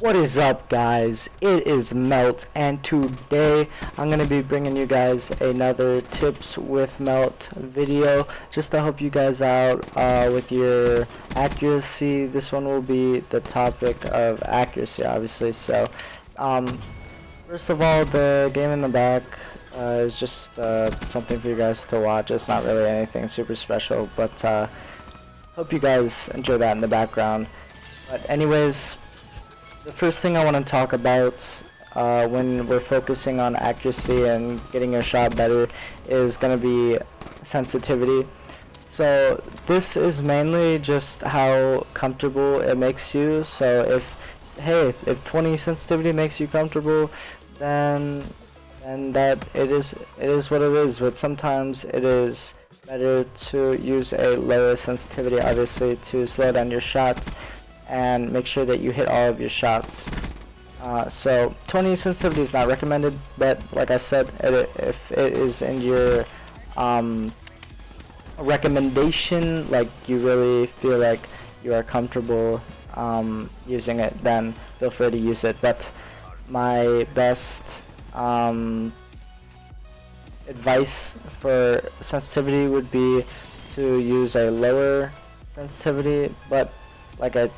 What is up, guys? It is Melt, and today I'm going to be bringing you guys another tips with Melt video just to help you guys out with your accuracy. This one will be the topic of accuracy, obviously. So first of all, the game in the back is just something for you guys to watch. It's not really anything super special, but hope you guys enjoy that in the background. But anyways, the first thing I want to talk about when we're focusing on accuracy and getting your shot better is going to be sensitivity. So this is mainly just how comfortable it makes you. So if 20 sensitivity makes you comfortable, then that it is what it is. But sometimes it is better to use a lower sensitivity, obviously, to slow down your shots and make sure that you hit all of your shots. So 20 sensitivity is not recommended, but like I said, if it is in your recommendation, like you really feel like you are comfortable using it, then feel free to use it. But my best advice for sensitivity would be to use a lower sensitivity, but like I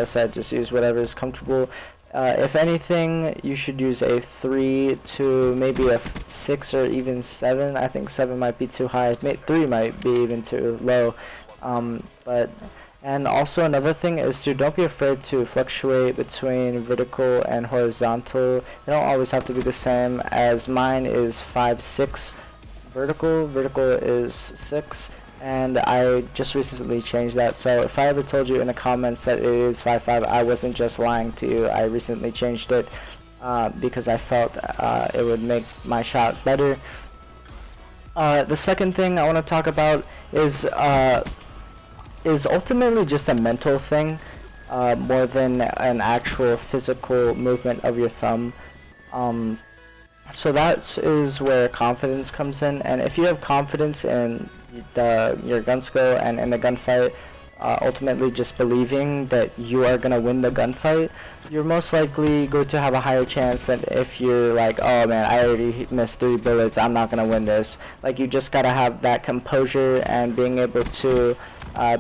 said, just use whatever is comfortable. If anything, you should use a 3 to maybe a 6 or even 7. I think 7 might be too high. 3 might be even too low. And also another thing is to don't be afraid to fluctuate between vertical and horizontal. They don't always have to be the same. As mine is 5-6 vertical. Vertical is 6. And I just recently changed that, so if I ever told you in the comments that it is 5.5, I wasn't just lying to you. I recently changed it because I felt it would make my shot better. The second thing I want to talk about is ultimately just a mental thing more than an actual physical movement of your thumb. So that is where confidence comes in, and if you have confidence in your gun skill and in the gunfight, ultimately just believing that you are gonna win the gunfight, you're most likely going to have a higher chance than if you're like, oh man, I already missed 3 bullets, I'm not gonna win this. Like, you just gotta have that composure and being able to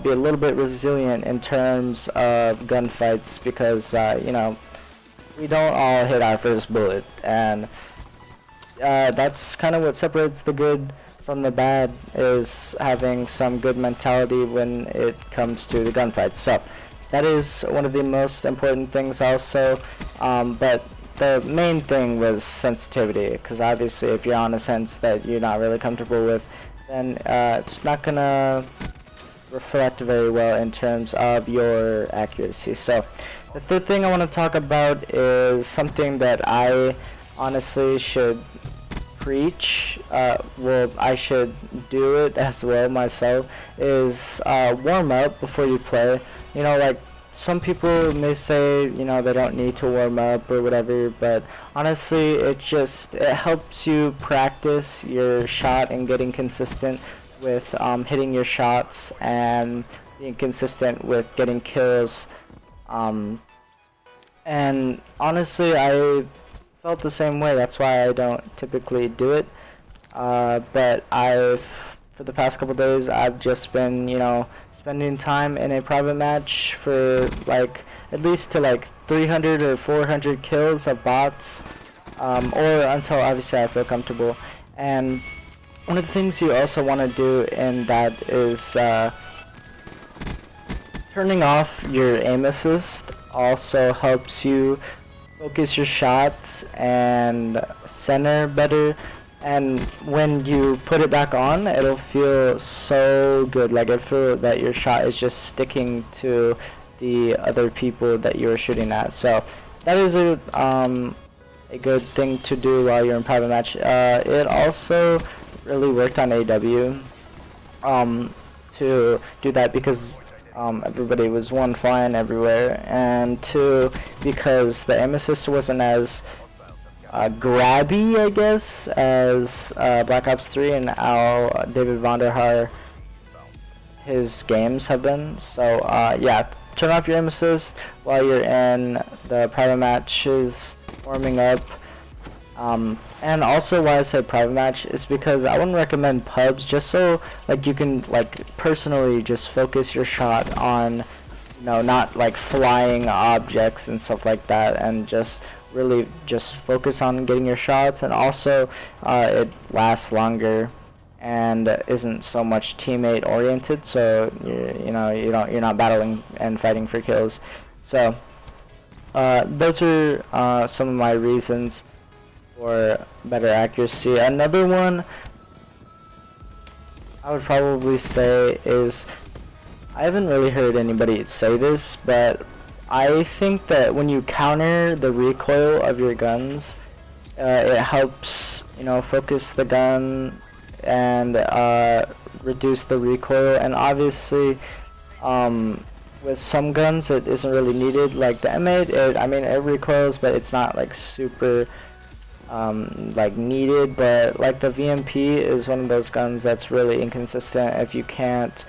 be a little bit resilient in terms of gunfights, because you know, we don't all hit our first bullet, and that's kind of what separates the good from the bad, is having some good mentality when it comes to the gunfight. So that is one of the most important things also, but the main thing was sensitivity, because obviously if you're on a sense that you're not really comfortable with, then it's not gonna reflect very well in terms of your accuracy. So the third thing I want to talk about is something that I honestly should preach, well, I should do it as well myself, is warm up before you play. You know, like, some people may say, you know, they don't need to warm up or whatever, but honestly it helps you practice your shot and getting consistent with hitting your shots and being consistent with getting kills. And honestly, I felt the same way. That's why I don't typically do it. But for the past couple days, I've just been, you know, spending time in a private match for like at least to like 300 or 400 kills of bots, or until obviously I feel comfortable. And one of the things you also want to do in that is turning off your aim assist also helps you focus your shots and center better, and when you put it back on, it'll feel so good. Like, it feel that your shot is just sticking to the other people that you're shooting at. So that is a good thing to do while you're in private match. It also really worked on AW to do that, because everybody was, one, flying everywhere, and 2, because the aim assist wasn't as grabby, I guess, as Black Ops 3 and how David Vonderhaar his games have been. So yeah, turn off your aim assist while you're in the private matches warming up. And also why I said private match is because I wouldn't recommend pubs, just so like you can like personally just focus your shot on, you know, not like flying objects and stuff like that, and just really just focus on getting your shots. And also it lasts longer and isn't so much teammate oriented, so you're not battling and fighting for kills. So those are some of my reasons for better accuracy. Another one I would probably say is, I haven't really heard anybody say this, but I think that when you counter the recoil of your guns, it helps, you know, focus the gun and reduce the recoil. And obviously with some guns it isn't really needed, like the M8, I mean it recoils, but it's not like super like needed. But like the VMP is one of those guns that's really inconsistent if you can't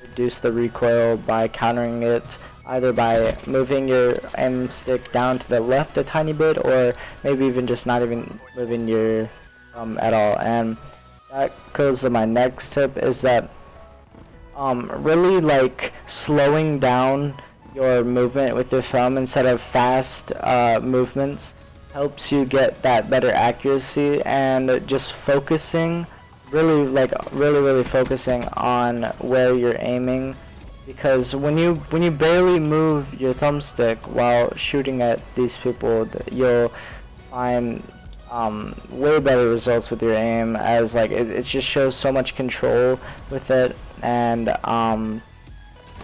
reduce the recoil by countering it, either by moving your aim stick down to the left a tiny bit, or maybe even just not even moving your at all. And that goes to my next tip, is that really like slowing down your movement with your thumb instead of fast movements helps you get that better accuracy. And just focusing, really focusing on where you're aiming, because when you barely move your thumbstick while shooting at these people, you'll find way better results with your aim, as like it just shows so much control with it. And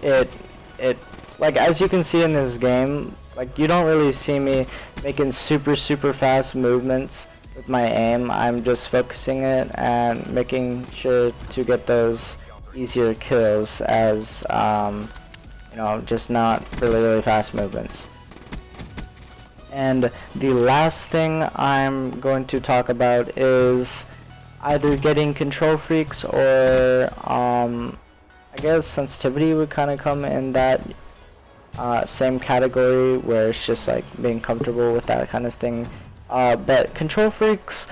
it like, as you can see in this game, like you don't really see me making super fast movements with my aim. I'm just focusing it and making sure to get those easier kills, as you know, just not really fast movements. And the last thing I'm going to talk about is either getting control freaks, or I guess sensitivity would kind of come in that same category, where it's just like being comfortable with that kind of thing. But control freaks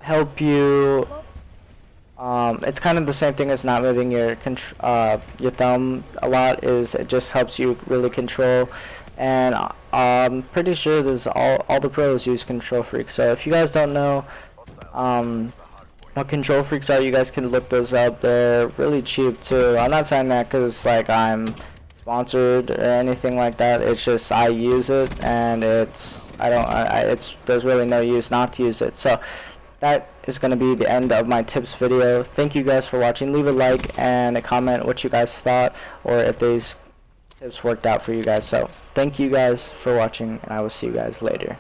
help you, it's kind of the same thing as not moving your thumb a lot, is it just helps you really control. And I'm pretty sure there's all the pros use control freaks. So if you guys don't know what control freaks are, you guys can look those up. They're really cheap too. I'm not saying that because like I'm sponsored or anything like that. It's just I use it, and there's really no use not to use it. So that is going to be the end of my tips video. Thank you guys for watching. Leave a like and a comment what you guys thought, or if these tips worked out for you guys. So thank you guys for watching, and I will see you guys later.